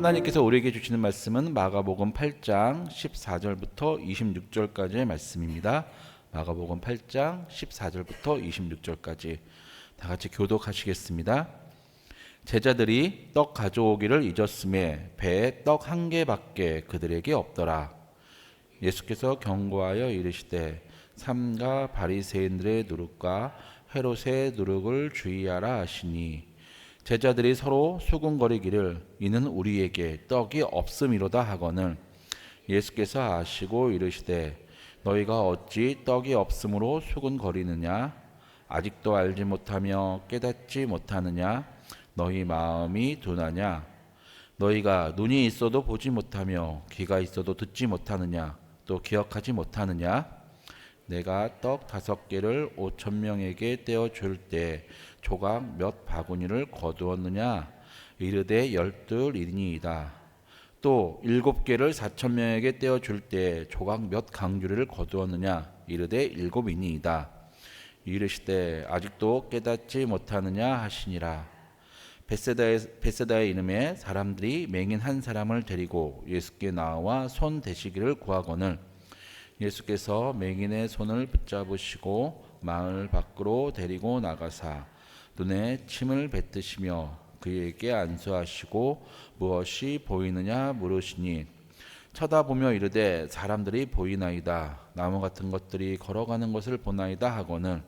하나님께서 우리에게 주시는 말씀은 마가복음 8장 14절부터 26절까지의 말씀입니다. 마가복음 8장 14절부터 26절까지 다 같이 교독하시겠습니다. 제자들이 떡 가져오기를 잊었음에 배에 떡 한 개밖에 그들에게 없더라. 예수께서 경고하여 이르시되 삼가 바리새인들의 누룩과 헤롯의 누룩을 주의하라 하시니 제자들이 서로 수군거리기를 이는 우리에게 떡이 없음이로다 하거늘 예수께서 아시고 이르시되 너희가 어찌 떡이 없음으로 수군거리느냐 아직도 알지 못하며 깨닫지 못하느냐 너희 마음이 둔하냐 너희가 눈이 있어도 보지 못하며 귀가 있어도 듣지 못하느냐 또 기억하지 못하느냐 내가 떡 5개를 5,000명에게 떼어줄 때 조각 몇 바구니를 거두었느냐 이르되 12이니이다. 또 7개를 4,000명에게 떼어줄 때 조각 몇 강주리를 거두었느냐 이르되 7이니이다. 이르시되 아직도 깨닫지 못하느냐 하시니라. 벳세다의 이름에 사람들이 맹인 한 사람을 데리고 예수께 나와 손 대시기를 구하거늘 예수께서 맹인의 손을 붙잡으시고 마을 밖으로 데리고 나가사 눈에 침을 뱉으시며 그에게 안수하시고 무엇이 보이느냐 물으시니 쳐다보며 이르되 사람들이 보이나이다. 나무 같은 것들이 걸어가는 것을 보나이다 하거늘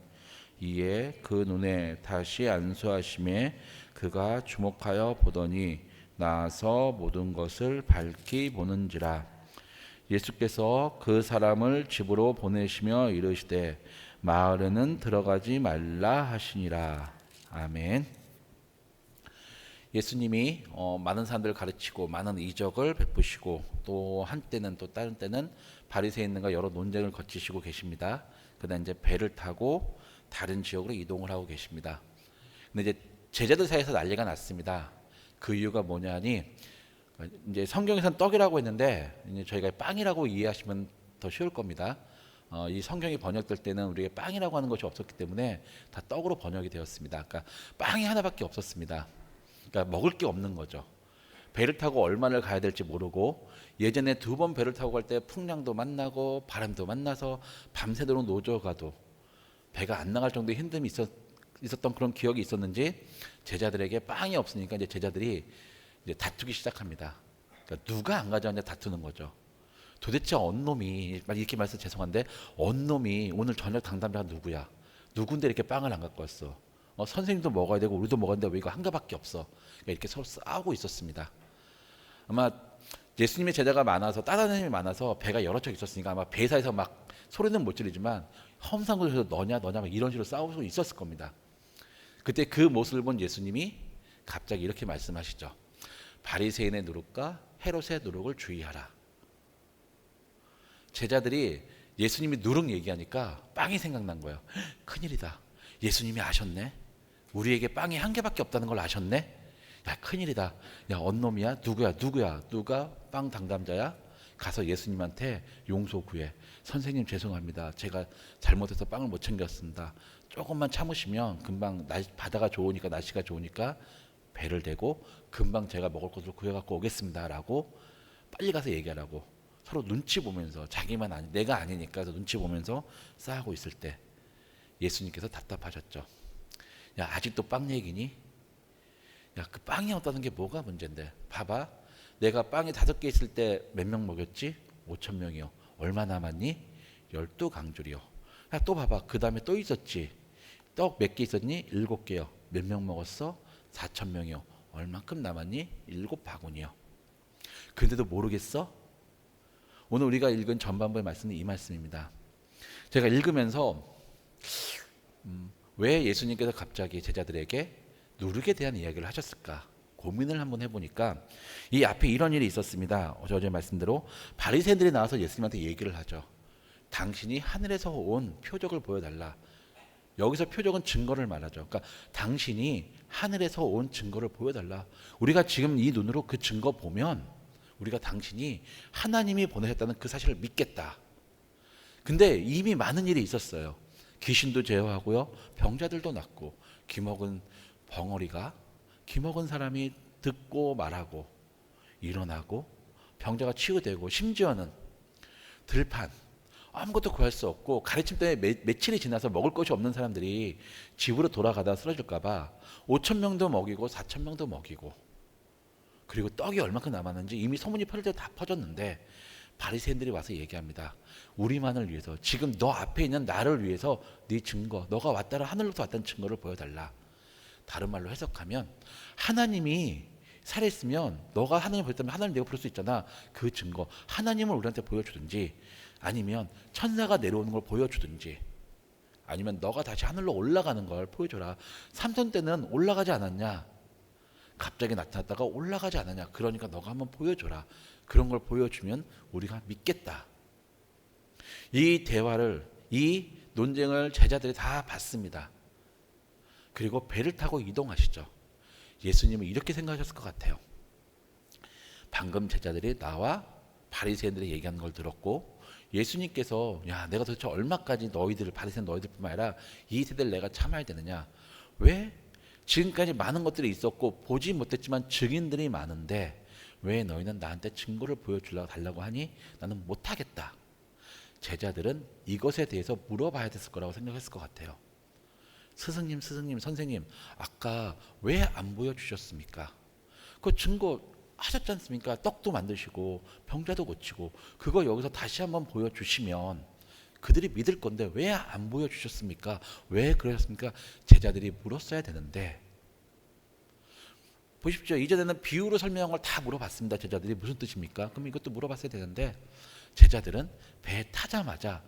이에 그 눈에 다시 안수하심에 그가 주목하여 보더니 나아서 모든 것을 밝히 보는지라. 예수께서 그 사람을 집으로 보내시며 이르시되 마을에는 들어가지 말라 하시니라. 아멘. 예수님이 많은 사람들을 가르치고 많은 이적을 베푸시고 또 한때는 또 다른 때는 바리새인들과 여러 논쟁을 거치시고 계십니다. 그다음 이제 배를 타고 다른 지역으로 이동을 하고 계십니다. 근데 이제 제자들 사이에서 난리가 났습니다. 그 이유가 뭐냐니 이제 성경에서는 떡이라고 했는데 이제 저희가 빵이라고 이해하시면 더 쉬울 겁니다. 이 성경이 번역될 때는 우리가 빵이라고 하는 것이 없었기 때문에 다 떡으로 번역이 되었습니다. 그러니까 빵이 하나밖에 없었습니다. 그러니까 먹을 게 없는 거죠. 배를 타고 얼마를 가야 될지 모르고 예전에 2번 배를 타고 갈 때 풍랑도 만나고 바람도 만나서 밤새도록 노져가도 배가 안 나갈 정도의 힘듦이 있었던 그런 기억이 있었는지 제자들에게 빵이 없으니까 이제 제자들이 이제 다투기 시작합니다. 그러니까 누가 안 가져왔냐 다투는 거죠. 도대체 언놈이 이렇게 말해서 죄송한데 언놈이 오늘 저녁 당담자가 누구야? 누군데 이렇게 빵을 안 갖고 왔어? 선생님도 먹어야 되고 우리도 먹어야 되는데 왜 이거 한 개밖에 없어? 그러니까 이렇게 서로 싸우고 있었습니다. 아마 예수님의 제자가 많아서 따르는 힘이 많아서 배가 여러 척 있었으니까 아마 배사에서 막 소리는 못 지르지만 험상궂어서 너냐 막 이런 식으로 싸우고 있었을 겁니다. 그때 그 모습을 본 예수님이 갑자기 이렇게 말씀하시죠. 바리새인의 누룩과 헤롯의 누룩을 주의하라. 제자들이 예수님이 누룩 얘기하니까 빵이 생각난 거예요. 큰일이다. 예수님이 아셨네. 우리에게 빵이 한 개밖에 없다는 걸 아셨네. 야 큰일이다. 야 언놈이야? 누가 빵 당담자야? 가서 예수님한테 용서 구해. 선생님 죄송합니다. 제가 잘못해서 빵을 못 챙겼습니다. 조금만 참으시면 금방 바다가 좋으니까 날씨가 좋으니까 배를 대고 금방 제가 먹을 것을 구해갖고 오겠습니다 라고 빨리 가서 얘기하라고 서로 눈치 보면서 자기만 내가 아니니까 눈치 보면서 싸우고 있을 때 예수님께서 답답하셨죠. 야 아직도 빵 얘기니? 야 그 빵이 없다는 게 뭐가 문제인데 봐봐 내가 빵이 5개 있을 때 몇 명 먹였지? 5,000명이요. 얼마 남았니? 12강줄이요. 야 또 봐봐 그 다음에 또 있었지. 떡 몇 개 있었니? 7개요. 몇 명 먹었어? 4,000명이요. 얼만큼 남았니? 7바구니요. 근데도 모르겠어? 오늘 우리가 읽은 전반부의 말씀은 이 말씀입니다. 제가 읽으면서 왜 예수님께서 갑자기 제자들에게 누룩에 대한 이야기를 하셨을까 고민을 한번 해보니까 이 앞에 이런 일이 있었습니다. 어제 말씀대로 바리새인들이 나와서 예수님한테 얘기를 하죠. 당신이 하늘에서 온 표적을 보여달라. 여기서 표적은 증거를 말하죠. 그러니까 당신이 하늘에서 온 증거를 보여달라. 우리가 지금 이 눈으로 그 증거 보면 우리가 당신이 하나님이 보내셨다는 그 사실을 믿겠다. 근데 이미 많은 일이 있었어요. 귀신도 제어하고요. 병자들도 낫고 귀먹은 벙어리가 귀먹은 사람이 듣고 말하고 일어나고 병자가 치유되고 심지어는 들판 아무것도 구할 수 없고 가르침 때문에 며칠이 지나서 먹을 것이 없는 사람들이 집으로 돌아가다 쓰러질까 봐 5천 명도 먹이고 4천 명도 먹이고 그리고 떡이 얼마큼 남았는지 이미 소문이 퍼질 때 다 퍼졌는데 바리새인들이 와서 얘기합니다. 우리만을 위해서 지금 너 앞에 있는 나를 위해서 네 증거 너가 왔다라 하늘로부터 왔다는 증거를 보여달라. 다른 말로 해석하면 하나님이 살아있으면 너가 하나님 보였다면 하나님 내가 부를 수 있잖아. 그 증거 하나님을 우리한테 보여주든지 아니면 천사가 내려오는 걸 보여주든지 아니면 너가 다시 하늘로 올라가는 걸 보여줘라. 삼손 때는 올라가지 않았냐? 갑자기 나타났다가 올라가지 않았냐? 그러니까 너가 한번 보여줘라. 그런 걸 보여주면 우리가 믿겠다. 이 대화를 이 논쟁을 제자들이 다 봤습니다. 그리고 배를 타고 이동하시죠. 예수님은 이렇게 생각하셨을 것 같아요. 방금 제자들이 나와 바리새인들이 얘기하는 걸 들었고 예수님께서 야 내가 도대체 얼마까지 너희들을 바리새인 너희들뿐만 아니라 이 세대를 내가 참아야 되느냐. 왜 지금까지 많은 것들이 있었고 보지 못했지만 증인들이 많은데 왜 너희는 나한테 증거를 보여주려고 달라고 하니 나는 못하겠다. 제자들은 이것에 대해서 물어봐야 됐을 거라고 생각했을 것 같아요. 스승님, 선생님, 아까 왜 안 보여주셨습니까? 그 증거 하셨지 않습니까? 떡도 만드시고 병자도 고치고 그거 여기서 다시 한번 보여주시면 그들이 믿을 건데 왜 안 보여주셨습니까? 왜 그러셨습니까? 제자들이 물었어야 되는데 보십시오. 이전에는 비유로 설명한 걸 다 물어봤습니다. 제자들이 무슨 뜻입니까? 그럼 이것도 물어봤어야 되는데 제자들은 배에 타자마자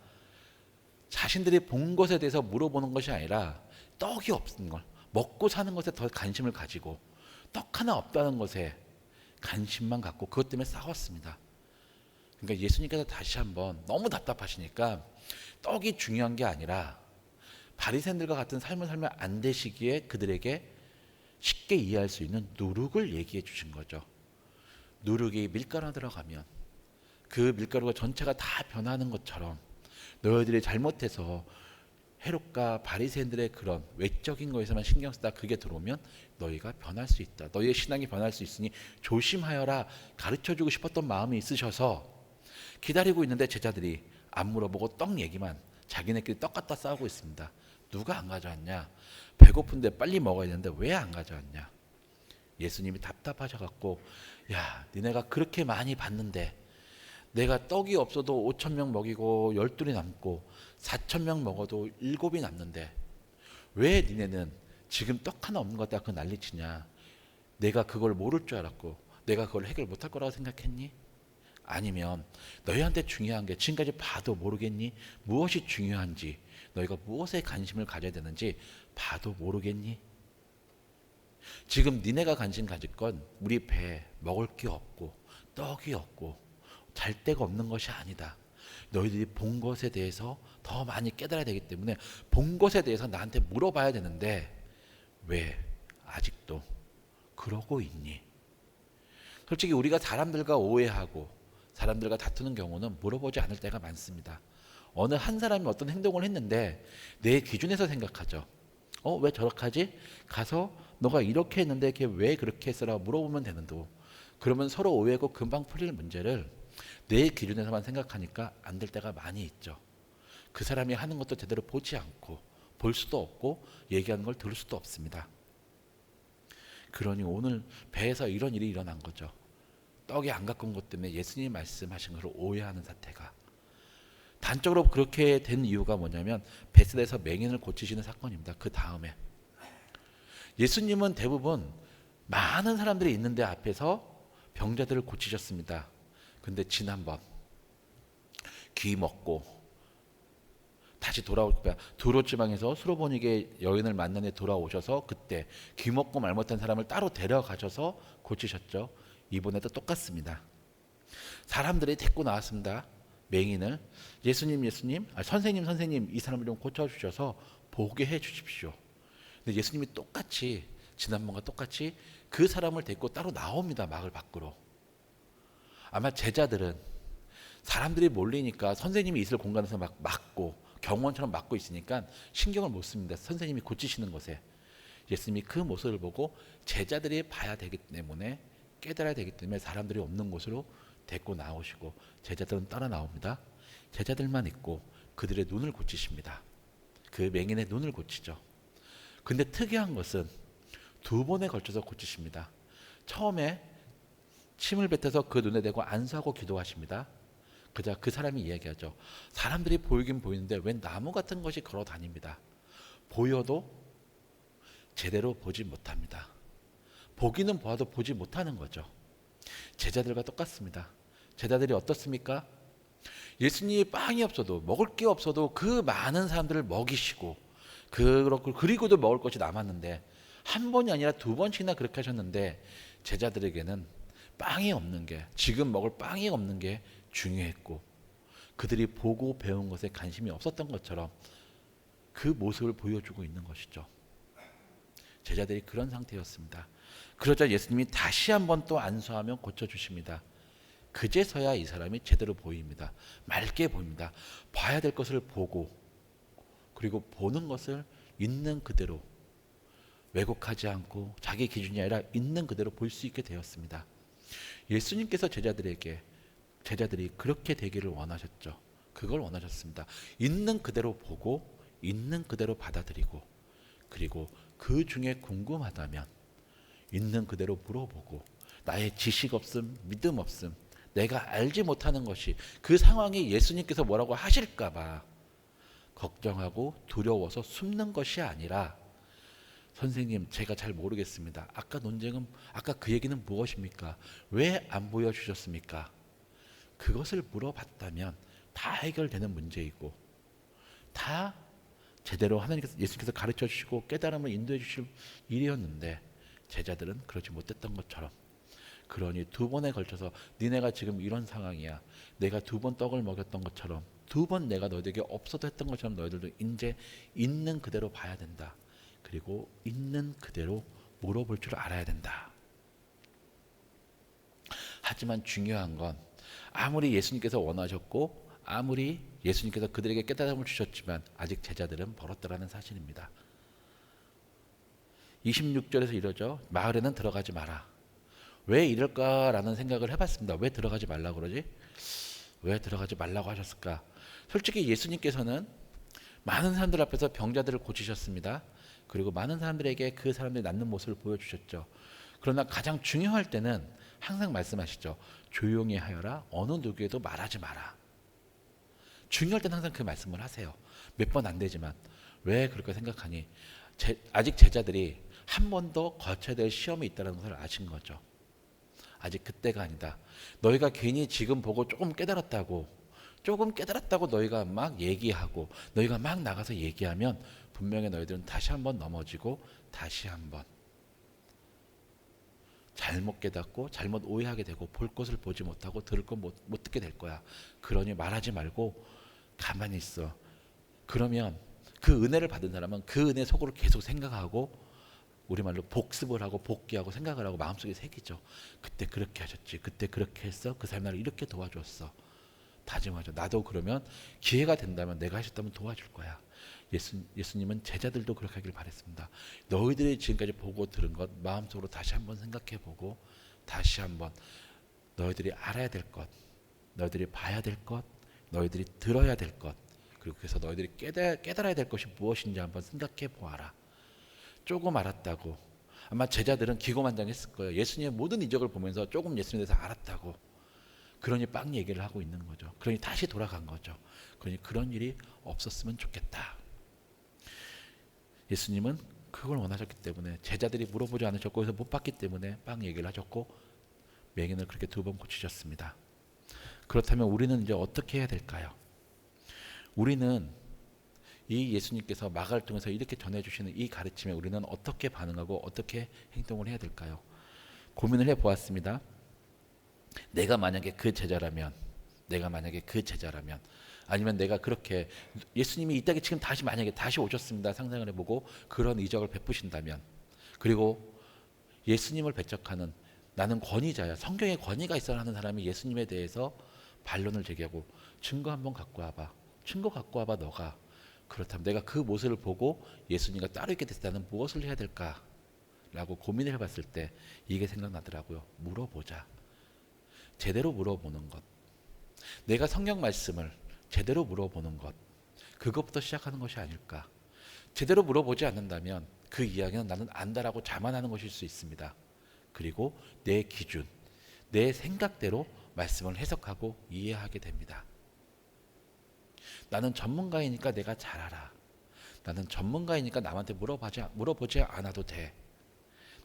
자신들이 본 것에 대해서 물어보는 것이 아니라 떡이 없는 걸 먹고 사는 것에 더 관심을 가지고 떡 하나 없다는 것에 관심만 갖고 그것 때문에 싸웠습니다. 그러니까 예수님께서 다시 한번 너무 답답하시니까 떡이 중요한 게 아니라 바리새인들과 같은 삶을 살면 안 되시기에 그들에게 쉽게 이해할 수 있는 누룩을 얘기해 주신 거죠. 누룩이 밀가루에 들어가면 그 밀가루가 전체가 다 변하는 것처럼 너희들이 잘못해서 헤롯과 바리새인들의 그런 외적인 거에서만 신경 쓰다 그게 들어오면 너희가 변할 수 있다. 너희의 신앙이 변할 수 있으니 조심하여라 가르쳐주고 싶었던 마음이 있으셔서 기다리고 있는데 제자들이 안 물어보고 떡 얘기만 자기네끼리 떡 갖다 싸우고 있습니다. 누가 안 가져왔냐? 배고픈데 빨리 먹어야 되는데 왜 안 가져왔냐? 예수님이 답답하셔갖고 야 니네가 그렇게 많이 봤는데 내가 떡이 없어도 5천 명 먹이고 12이 남고 4천 명 먹어도 7이 남는데 왜 니네는 지금 떡 하나 없는 것 같다 그 난리치냐? 내가 그걸 모를 줄 알았고 내가 그걸 해결 못할 거라고 생각했니? 아니면 너희한테 중요한 게 지금까지 봐도 모르겠니? 무엇이 중요한지 너희가 무엇에 관심을 가져야 되는지 봐도 모르겠니? 지금 니네가 관심 가질 건 우리 배에 먹을 게 없고 떡이 없고 잘 데가 없는 것이 아니다. 너희들이 본 것에 대해서 더 많이 깨달아야 되기 때문에 본 것에 대해서 나한테 물어봐야 되는데 왜 아직도 그러고 있니? 솔직히 우리가 사람들과 오해하고 사람들과 다투는 경우는 물어보지 않을 때가 많습니다. 어느 한 사람이 어떤 행동을 했는데 내 기준에서 생각하죠. 왜 저렇게 하지? 가서 너가 이렇게 했는데 걔 왜 그렇게 했어라고 물어보면 되는데 그러면 서로 오해하고 금방 풀릴 문제를 내 기준에서만 생각하니까 안 될 때가 많이 있죠. 그 사람이 하는 것도 제대로 보지 않고 볼 수도 없고 얘기하는 걸 들을 수도 없습니다. 그러니 오늘 배에서 이런 일이 일어난 거죠. 떡이 안 갖고 온 것 때문에 예수님이 말씀하신 것을 오해하는 사태가 단적으로 그렇게 된 이유가 뭐냐면 베스다에서 맹인을 고치시는 사건입니다. 그 다음에 예수님은 대부분 많은 사람들이 있는데 앞에서 병자들을 고치셨습니다. 근데 지난번 귀 먹고 다시 돌아올 거야. 두로 지방에서 수로보니게 여인을 만나에 돌아오셔서 그때 귀 먹고 말 못한 사람을 따로 데려가셔서 고치셨죠. 이번에도 똑같습니다. 사람들이 데리고 나왔습니다. 맹인을 예수님 선생님 이 사람을 좀 고쳐주셔서 보게 해주십시오. 근데 예수님이 똑같이 지난번과 똑같이 그 사람을 데리고 따로 나옵니다. 마을 밖으로. 아마 제자들은 사람들이 몰리니까 선생님이 있을 공간에서 막 막고 경원처럼 막고 있으니까 신경을 못 씁니다. 선생님이 고치시는 것에. 예수님이 그 모습을 보고 제자들이 봐야 되기 때문에 깨달아야 되기 때문에 사람들이 없는 곳으로 데리고 나오시고 제자들은 따라 나옵니다. 제자들만 있고 그들의 눈을 고치십니다. 그 맹인의 눈을 고치죠. 근데 특이한 것은 두 번에 걸쳐서 고치십니다. 처음에 침을 뱉어서 그 눈에 대고 안수하고 기도하십니다. 그자 그 사람이 이야기하죠. 사람들이 보이긴 보이는데 웬 나무 같은 것이 걸어 다닙니다. 보여도 제대로 보지 못합니다. 보기는 보아도 보지 못하는 거죠. 제자들과 똑같습니다. 제자들이 어떻습니까? 예수님이 빵이 없어도 먹을 게 없어도 그 많은 사람들을 먹이시고 그리고도 먹을 것이 남았는데 한 번이 아니라 두 번씩이나 그렇게 하셨는데 제자들에게는 빵이 없는 게 지금 먹을 빵이 없는 게 중요했고 그들이 보고 배운 것에 관심이 없었던 것처럼 그 모습을 보여주고 있는 것이죠. 제자들이 그런 상태였습니다. 그러자 예수님이 다시 한번 또 안수하며 고쳐주십니다. 그제서야 이 사람이 제대로 보입니다. 맑게 보입니다. 봐야 될 것을 보고 그리고 보는 것을 있는 그대로 왜곡하지 않고 자기 기준이 아니라 있는 그대로 볼 수 있게 되었습니다. 예수님께서 제자들이 그렇게 되기를 원하셨죠. 그걸 원하셨습니다. 있는 그대로 보고 있는 그대로 받아들이고 그리고 그 중에 궁금하다면 있는 그대로 물어보고 나의 지식 없음, 믿음 없음, 내가 알지 못하는 것이 그 상황이 예수님께서 뭐라고 하실까 봐 걱정하고 두려워서 숨는 것이 아니라 선생님 제가 잘 모르겠습니다. 아까 그 얘기는 무엇입니까? 왜 안 보여주셨습니까? 그것을 물어봤다면 다 해결되는 문제이고 다 제대로 예수님께서 가르쳐 주시고 깨달음을 인도해 주실 일이었는데 제자들은 그러지 못했던 것처럼 그러니 두 번에 걸쳐서 니네가 지금 이런 상황이야. 내가 두 번 떡을 먹였던 것처럼 두 번 내가 너희에게 없어도 했던 것처럼 너희들도 이제 있는 그대로 봐야 된다. 그리고 있는 그대로 물어볼 줄 알아야 된다. 하지만 중요한 건 아무리 예수님께서 원하셨고 아무리 예수님께서 그들에게 깨달음을 주셨지만 아직 제자들은 멀었다라는 사실입니다. 26절에서 이러죠. 마을에는 들어가지 마라. 왜 이럴까라는 생각을 해봤습니다. 왜 들어가지 말라고 그러지? 왜 들어가지 말라고 하셨을까? 솔직히 예수님께서는 많은 사람들 앞에서 병자들을 고치셨습니다. 그리고 많은 사람들에게 그 사람들이 낫는 모습을 보여주셨죠. 그러나 가장 중요할 때는 항상 말씀하시죠. 조용히 하여라. 어느 누구에도 말하지 마라. 중요할 때는 항상 그 말씀을 하세요. 몇 번 안 되지만. 왜 그렇게 생각하니? 아직 제자들이 한 번 더 거쳐야 될 시험이 있다는 것을 아신 거죠. 아직 그때가 아니다. 너희가 괜히 지금 보고 조금 깨달았다고 너희가 막 얘기하고 너희가 막 나가서 얘기하면 분명히 너희들은 다시 한번 넘어지고 다시 한번 잘못 깨닫고 잘못 오해하게 되고 볼 것을 보지 못하고 들을 것 못 듣게 될 거야. 그러니 말하지 말고 가만히 있어. 그러면 그 은혜를 받은 사람은 그 은혜 속으로 계속 생각하고 우리말로 복습을 하고 복기하고 생각을 하고 마음속에 새기죠. 그때 그렇게 하셨지. 그때 그렇게 했어. 그 사람 나를 이렇게 도와줬어. 다짐하죠. 나도 그러면 기회가 된다면 내가 하셨다면 도와줄 거야. 예수님은 제자들도 그렇게 하길 바랬습니다. 너희들이 지금까지 보고 들은 것 마음속으로 다시 한번 생각해보고 다시 한번 너희들이 알아야 될 것, 너희들이 봐야 될 것, 너희들이 들어야 될 것, 그리고 그래서 너희들이 깨달아야 될 것이 무엇인지 한번 생각해 보아라. 조금 알았다고. 아마 제자들은 기고만장했을 거예요. 예수님의 모든 이적을 보면서 조금 예수님에 대해서 알았다고. 그러니 빵 얘기를 하고 있는 거죠. 그러니 다시 돌아간 거죠. 그러니 그런 일이 없었으면 좋겠다. 예수님은 그걸 원하셨기 때문에 제자들이 물어보지 않으셨고 그래서 못 봤기 때문에 빵 얘기를 하셨고 맹인을 그렇게 두 번 고치셨습니다. 그렇다면 우리는 이제 어떻게 해야 될까요? 우리는 이 예수님께서 마가를 통해서 이렇게 전해주시는 이 가르침에 우리는 어떻게 반응하고 어떻게 행동을 해야 될까요? 고민을 해보았습니다. 내가 만약에 그 제자라면 아니면 내가 그렇게 예수님이 이 땅에 지금 만약에 다시 오셨습니다. 상상을 해보고 그런 이적을 베푸신다면 그리고 예수님을 배척하는 나는 권위자야. 성경에 권위가 있어야 하는 사람이 예수님에 대해서 반론을 제기하고 증거 한번 갖고 와봐. 증거 갖고 와봐 너가. 그렇다면 내가 그 모습을 보고 예수님과 따르게 됐다는 무엇을 해야 될까라는 라고 고민을 해봤을 때 이게 생각나더라고요. 물어보자. 제대로 물어보는 것. 내가 성경 말씀을 제대로 물어보는 것. 그것부터 시작하는 것이 아닐까. 제대로 물어보지 않는다면 그 이야기는 나는 안다라고 자만하는 것일 수 있습니다. 그리고 내 기준, 내 생각대로 말씀을 해석하고 이해하게 됩니다. 나는 전문가이니까 내가 잘 알아. 나는 전문가이니까 남한테 물어보지 않아도 돼.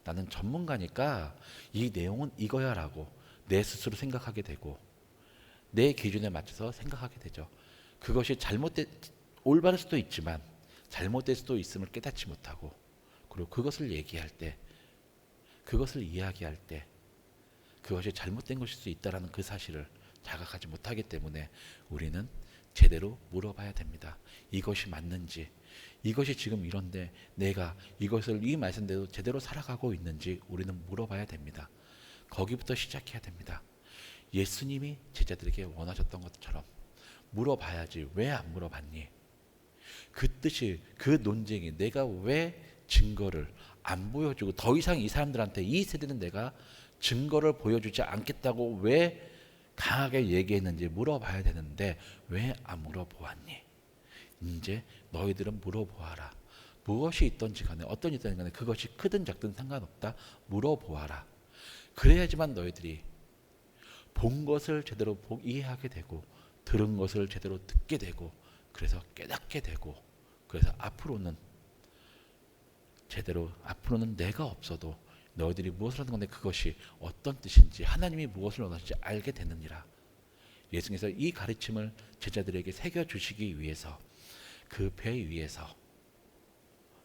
나는 전문가니까 이 내용은 이거야 라고 내 스스로 생각하게 되고 내 기준에 맞춰서 생각하게 되죠. 그것이 올바를 수도 있지만 잘못될 수도 있음을 깨닫지 못하고 그리고 그것을 얘기할 때 그것을 이야기할 때 그것이 잘못된 것일 수 있다는 그 사실을 자각하지 못하기 때문에 우리는 제대로 물어봐야 됩니다. 이것이 맞는지, 이것이 지금 이런데 내가 이것을 이 말씀대로 제대로 살아가고 있는지 우리는 물어봐야 됩니다. 거기부터 시작해야 됩니다. 예수님이 제자들에게 원하셨던 것처럼 물어봐야지. 왜 안 물어봤니? 그 뜻이, 그 논쟁이 내가 왜 증거를 안 보여주고 더 이상 이 사람들한테 이 세대는 내가 증거를 보여주지 않겠다고 왜 강하게 얘기했는지 물어봐야 되는데 왜 안 물어보았니? 이제 너희들은 물어보아라. 무엇이 있든지 간에 어떤 일이든 간에 그것이 크든 작든 상관없다. 물어보아라. 그래야지만 너희들이 본 것을 제대로 이해하게 되고 들은 것을 제대로 듣게 되고 그래서 깨닫게 되고 그래서 앞으로는 내가 없어도 너희들이 무엇을 하는 건데 그것이 어떤 뜻인지 하나님이 무엇을 원하시는지 알게 되느니라. 예수님께서 이 가르침을 제자들에게 새겨주시기 위해서 그 배 위에서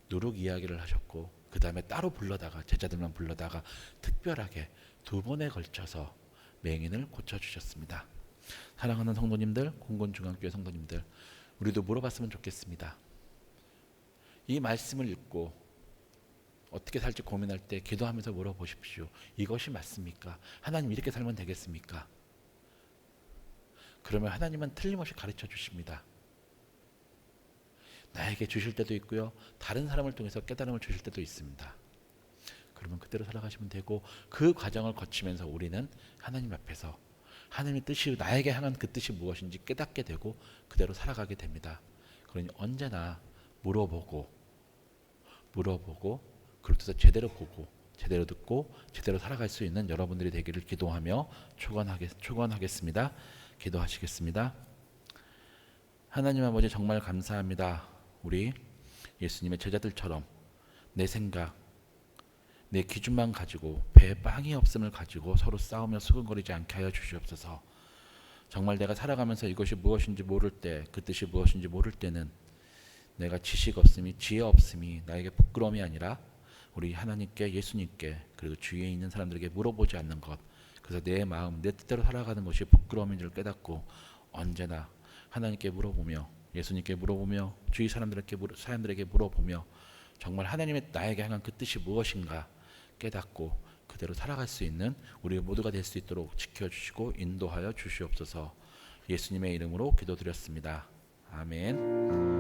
누룩 이야기를 하셨고 그 다음에 따로 불러다가 제자들만 불러다가 특별하게 2번에 걸쳐서 맹인을 고쳐주셨습니다. 사랑하는 성도님들, 공곤중앙교회 성도님들, 우리도 물어봤으면 좋겠습니다. 이 말씀을 읽고 어떻게 살지 고민할 때 기도하면서 물어보십시오. 이것이 맞습니까? 하나님 이렇게 살면 되겠습니까? 그러면 하나님은 틀림없이 가르쳐 주십니다. 나에게 주실 때도 있고요. 다른 사람을 통해서 깨달음을 주실 때도 있습니다. 그러면 그대로 살아가시면 되고 그 과정을 거치면서 우리는 하나님 앞에서 하나님의 뜻이 나에게 향한 그 뜻이 무엇인지 깨닫게 되고 그대로 살아가게 됩니다. 그러니 언제나 물어보고 그렇게 해서 제대로 보고 제대로 듣고 제대로 살아갈 수 있는 여러분들이 되기를 기도하며 축원하겠습니다. 기도하시겠습니다. 하나님 아버지 정말 감사합니다. 우리 예수님의 제자들처럼 내 생각, 내 기준만 가지고 배에 빵이 없음을 가지고 서로 싸우며 수근거리지 않게 하여 주시옵소서. 정말 내가 살아가면서 이것이 무엇인지 모를 때, 그 뜻이 무엇인지 모를 때는 내가 지식 없음이, 지혜 없음이 나에게 부끄러움이 아니라 우리 하나님께, 예수님께, 그리고 주위에 있는 사람들에게 물어보지 않는 것, 그래서 내 마음, 내 뜻대로 살아가는 것이 부끄러움인 줄 깨닫고 언제나 하나님께 물어보며 예수님께 물어보며 주위 사람들에게 물어보며 정말 하나님의 나에게 향한 그 뜻이 무엇인가 깨닫고 그대로 살아갈 수 있는 우리 모두가 될 수 있도록 지켜주시고 인도하여 주시옵소서. 예수님의 이름으로 기도드렸습니다. 아멘.